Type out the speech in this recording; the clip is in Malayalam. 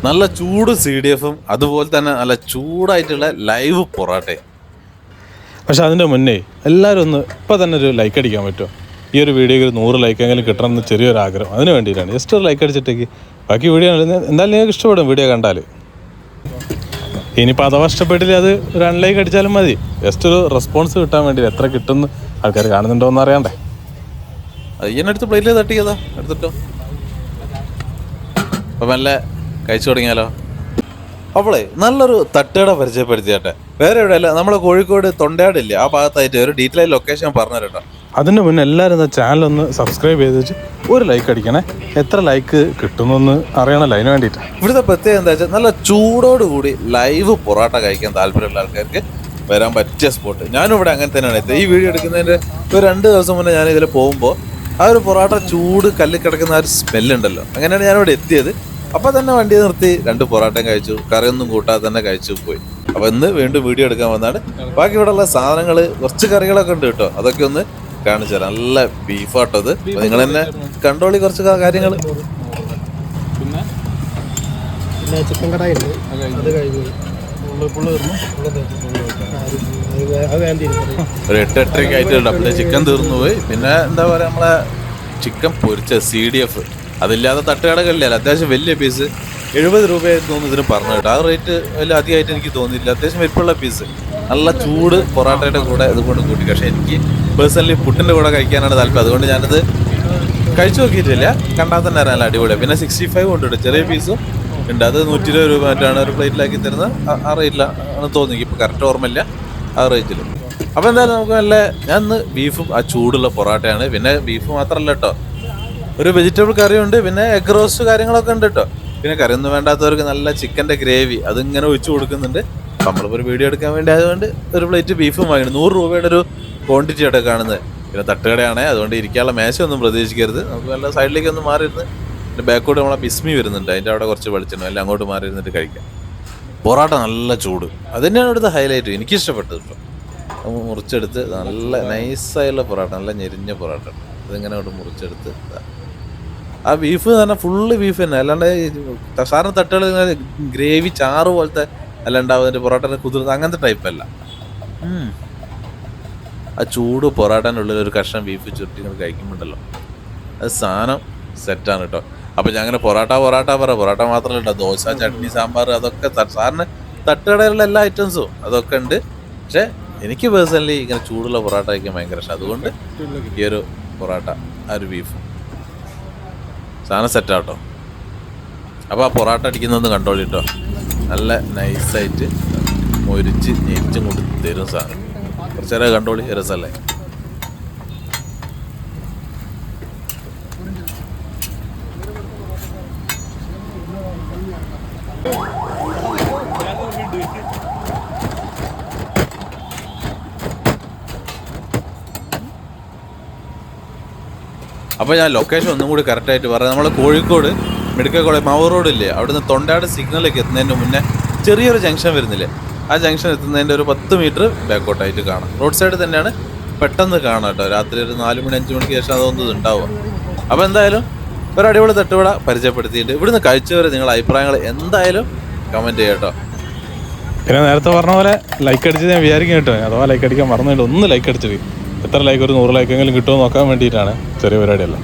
നല്ല ചൂട് CDF-ഉം അതുപോലെ തന്നെ നല്ല ചൂടായിട്ടുള്ള ലൈവ് പൊറാട്ടയും. പക്ഷെ അതിൻ്റെ മുന്നേ എല്ലാവരും ഒന്ന് ഇപ്പം തന്നെ ഒരു ലൈക്ക് അടിക്കാൻ പറ്റുമോ? ഈ ഒരു വീഡിയോക്ക് ഒരു 100 ലൈക്കെങ്കിലും കിട്ടണമെന്ന് ചെറിയൊരു ആഗ്രഹം, അതിന് വേണ്ടിയിട്ടാണ്. ജസ്റ്റ് ഒരു ലൈക്ക് അടിച്ചിട്ടേക്ക് ബാക്കി വീഡിയോ എന്തായാലും നിങ്ങൾക്ക് ഇഷ്ടപ്പെടും വീഡിയോ കണ്ടാൽ. ഇനിയിപ്പോൾ അഥവാ ഇഷ്ടപ്പെട്ടില്ല അത് ഒരു അൺലൈക്ക് അടിച്ചാലും മതി. ജസ്റ്റ് ഒരു റെസ്പോൺസ് കിട്ടാൻ വേണ്ടി എത്ര കിട്ടുമെന്ന് ആൾക്കാർ കാണുന്നുണ്ടോ എന്ന് അറിയണ്ടേ. അയ്യനടുത്ത് പ്ലേറ്റിൽ തട്ടിയതാ എടുത്തിട്ടോ. അപ്പം നല്ല കഴിച്ചു തുടങ്ങിയാലോ. അവളെ നല്ലൊരു തട്ടുകട പരിചയപ്പെടുത്തിയാട്ടെ. വേറെ എവിടെയല്ല, നമ്മളെ കോഴിക്കോട് തൊണ്ടയാടില്ലേ ആ ഭാഗത്തായിട്ട് ഒരു ഡീറ്റെയിൽ ലൊക്കേഷൻ പറഞ്ഞു തരട്ടോ. അതിൻ്റെ മുന്നേ എല്ലാവരും ചാനലൊന്ന് സബ്സ്ക്രൈബ് ചെയ്ത് വെച്ച് ഒരു ലൈക്ക് അടിക്കണേ. എത്ര ലൈക്ക് കിട്ടുമെന്ന് അറിയണമല്ലോ, അതിന് വേണ്ടിയിട്ട്. ഇവിടുത്തെ പ്രത്യേകത എന്താ വെച്ചാൽ നല്ല ചൂടോടുകൂടി ലൈവ് പൊറോട്ട കഴിക്കാൻ താല്പര്യമുള്ള ആൾക്കാർക്ക് വരാൻ പറ്റിയ സ്പോട്ട്. ഞാനും ഇവിടെ അങ്ങനെ തന്നെയാണ് എത്തിയത്. ഈ വീഡിയോ എടുക്കുന്നതിൻ്റെ ഒരു 2 ദിവസം മുന്നേ ഞാൻ ഇതിൽ പോകുമ്പോൾ ആ ഒരു പൊറോട്ട ചൂട് കല്ലിൽ കിടക്കുന്ന ആ ഒരു സ്മെല്ലുണ്ടല്ലോ, അങ്ങനെയാണ് ഞാനിവിടെ എത്തിയത്. അപ്പോൾ തന്നെ വണ്ടി നിർത്തി 2 പൊറോട്ടയും കഴിച്ചു, കറിയൊന്നും കൂട്ടാതെ തന്നെ കഴിച്ചു പോയി. അപ്പോൾ ഇന്ന് വീണ്ടും വീഡിയോ എടുക്കാൻ വന്നാണ്. ബാക്കി ഇവിടെ ഉള്ള സാധനങ്ങൾ കുറച്ച് കറികളൊക്കെ ഉണ്ട് കേട്ടോ, അതൊക്കെ ഒന്ന് കാണിച്ചു തരാം. നല്ല ബീഫാട്ടോ ഇത്, നിങ്ങൾ തന്നെ കണ്ടോളി കുറച്ച് കാര്യങ്ങൾ. പിന്നെ ചിക്കൻ കടായി ഉണ്ട്, അത് കഴിഞ്ഞു ഒരു 8-8:30 ആയിട്ടുണ്ട്. പിന്നെ ചിക്കൻ തീർന്നു പോയി. പിന്നെ എന്താ പറയുക, നമ്മളെ ചിക്കൻ പൊരിച്ച CDF അതില്ലാതെ തട്ടുകടകളില്ല. അത്യാവശ്യം വലിയ പീസ് 70 രൂപയായിട്ട് തോന്നുന്നു ഇതിന് പറഞ്ഞു കേട്ടോ. ആ റേറ്റ് വലിയ അധികമായിട്ട് എനിക്ക് തോന്നിയില്ല. അത്യാവശ്യം വലിപ്പമുള്ള പീസ് നല്ല ചൂട് പൊറോട്ടയുടെ കൂടെ ഇതുകൊണ്ട് കൂട്ടി. പക്ഷേ എനിക്ക് പേഴ്സണലി പുട്ടിൻ്റെ കൂടെ കഴിക്കാനാണ് താല്പര്യം. അതുകൊണ്ട് ഞാനത് കഴിച്ചു നോക്കിയിട്ടില്ല, കണ്ടാൽ തന്നെ അറിയാൻ നല്ല അടിപൊളിയാണ്. പിന്നെ 65 കൊണ്ടിട്ട് ചെറിയ പീസും ഉണ്ട്, അത് 120 രൂപ മറ്റാണ് ഒരു പ്ലേറ്റിലാക്കി തരുന്നത്. ആ റേറ്റിലാണ് തോന്നി, ഇപ്പോൾ കറക്റ്റ് ഓർമ്മയില്ല ആ റേറ്റിൽ. അപ്പോൾ എന്തായാലും നമുക്ക് നല്ല, ഞാൻ ഇന്ന് ബീഫും ആ ചൂടുള്ള പൊറോട്ടയാണ്. പിന്നെ ബീഫ് മാത്രമല്ല കേട്ടോ, ഒരു വെജിറ്റബിൾ കറിയുണ്ട്, പിന്നെ എഗ് റോസ്റ്റ് കാര്യങ്ങളൊക്കെ ഉണ്ട് കേട്ടോ. പിന്നെ കറിയൊന്നും വേണ്ടാത്തവർക്ക് നല്ല ചിക്കൻ്റെ ഗ്രേവി അതിങ്ങനെ ഒഴിച്ചു കൊടുക്കുന്നുണ്ട്. നമ്മളിപ്പോൾ ഒരു വീഡിയോ എടുക്കാൻ വേണ്ടി ആയതുകൊണ്ട് ഒരു പ്ലേറ്റ് ബീഫും വാങ്ങി. 100 രൂപയുടെ ഒരു ക്വാണ്ടിറ്റി ആയിട്ട് കാണുന്നത്. പിന്നെ തട്ടുകടയാണ്, അതുകൊണ്ട് ഇരിക്കാനുള്ള മേശയൊന്നും പ്രതീക്ഷിക്കരുത്. നമുക്ക് നല്ല സൈഡിലേക്ക് ഒന്ന് മാറിയിരുന്ന്, പിന്നെ ബാക്കോട്ട് നമ്മളെ ബിസ്മി വരുന്നുണ്ട്, അതിൻ്റെ അവിടെ കുറച്ച് വെളിച്ചെണ്ണ എല്ലാം അങ്ങോട്ട് മാറിയിരുന്നിട്ട് കഴിക്കാം. പൊറോട്ട നല്ല ചൂട്, അത് തന്നെയാണ് ഇവിടുത്തെ ഹൈലൈറ്റ്. എനിക്കിഷ്ടപ്പെട്ടത് കേട്ടോ. മുറിച്ചെടുത്ത് നല്ല നൈസായുള്ള പൊറോട്ട, നല്ല ഞെരിഞ്ഞ പൊറോട്ട. അതിങ്ങനെ അവിടെ മുറിച്ചെടുത്ത് ആ ബീഫ് തന്നെ ഫുള്ള് ബീഫ് തന്നെ, അല്ലാണ്ട് സാധാരണ തട്ടുകൾ ഗ്രേവി ചാറ് പോലത്തെ അല്ല ഉണ്ടാവുന്നതിൻ്റെ പൊറോട്ടനെ കുതിർത്ത് അങ്ങനത്തെ ടൈപ്പല്ല. ആ ചൂട് പൊറോട്ടൻ്റെ ഉള്ളിൽ ഒരു കഷ്ണം ബീഫ് ചുരുട്ടി ഇങ്ങനെ കഴിക്കുമ്പോണ്ടല്ലോ, അത് സാധനം സെറ്റാണ് കേട്ടോ. അപ്പോൾ ഞാൻ അങ്ങനെ പൊറോട്ട മാത്രമല്ല കേട്ടോ, ദോശ, ചട്നി, സാമ്പാർ, അതൊക്കെ സാറിന് തട്ടുകടയിലുള്ള എല്ലാ ഐറ്റംസും അതൊക്കെ ഉണ്ട്. പക്ഷേ എനിക്ക് പേഴ്സണലി ഇങ്ങനെ ചൂടുള്ള പൊറോട്ട കഴിക്കാൻ ഭയങ്കര ഇഷ്ടം. അതുകൊണ്ട് ഈ ഒരു പൊറോട്ട, ആ ഒരു ബീഫും സാധനം സെറ്റാട്ടോ. അപ്പോൾ ആ പൊറോട്ട അടിക്കുന്നതൊന്ന് കണ്ടോളി കേട്ടോ. നല്ല നൈസായിട്ട് മൊരിച്ച് ഞെരിച്ചും കൊണ്ട് തരും സാധനം. കുറച്ച് നേരം കണ്ടോളി, രസമല്ലേ. അപ്പോൾ ഞാൻ ലൊക്കേഷൻ ഒന്നും കൂടി കറക്റ്റായിട്ട് പറയാം. നമ്മൾ കോഴിക്കോട് മെഡിക്കൽ കോളേജ് മാവൂർ റോഡില്ലേ, അവിടുന്ന് തൊണ്ടയാട് സിഗ്നലിലേക്ക് എത്തുന്നതിന് മുന്നേ ചെറിയൊരു ജംഗ്ഷൻ വരുന്നില്ലേ, ആ ജംഗ്ഷൻ എത്തുന്നതിൻ്റെ ഒരു 10 മീറ്റർ ബാക്കോട്ടായിട്ട് കാണാം. റോഡ് സൈഡ് തന്നെയാണ്, പെട്ടെന്ന് കാണാം കേട്ടോ. രാത്രി ഒരു 4 മണി 5 മണിക്ക് ശേഷം അതൊന്നും ഉണ്ടാവുക. അപ്പോൾ എന്തായാലും ഒരു അടിപൊളി തട്ടുകട പരിചയപ്പെടുത്തിയിട്ട് ഇവിടുന്ന് കഴിച്ചവരെ നിങ്ങളുടെ അഭിപ്രായങ്ങൾ എന്തായാലും കമൻറ്റ് ചെയ്യാം കേട്ടോ. പിന്നെ നേരത്തെ പറഞ്ഞ പോലെ ലൈക്ക് അടിച്ച് ഞാൻ വിചാരിക്കും കേട്ടോ. അഥവാ ലൈക്ക് അടിക്കാൻ മറന്നിട്ട് ഒന്ന് ലൈക്ക് അടിച്ചിട്ട് എത്ര ലൈക്ക്, ഒരു 100 ലൈക്കെങ്കിലും കിട്ടുമോ നോക്കാൻ വേണ്ടിയിട്ടാണ്. ചെറിയ പരിപാടിയല്ല.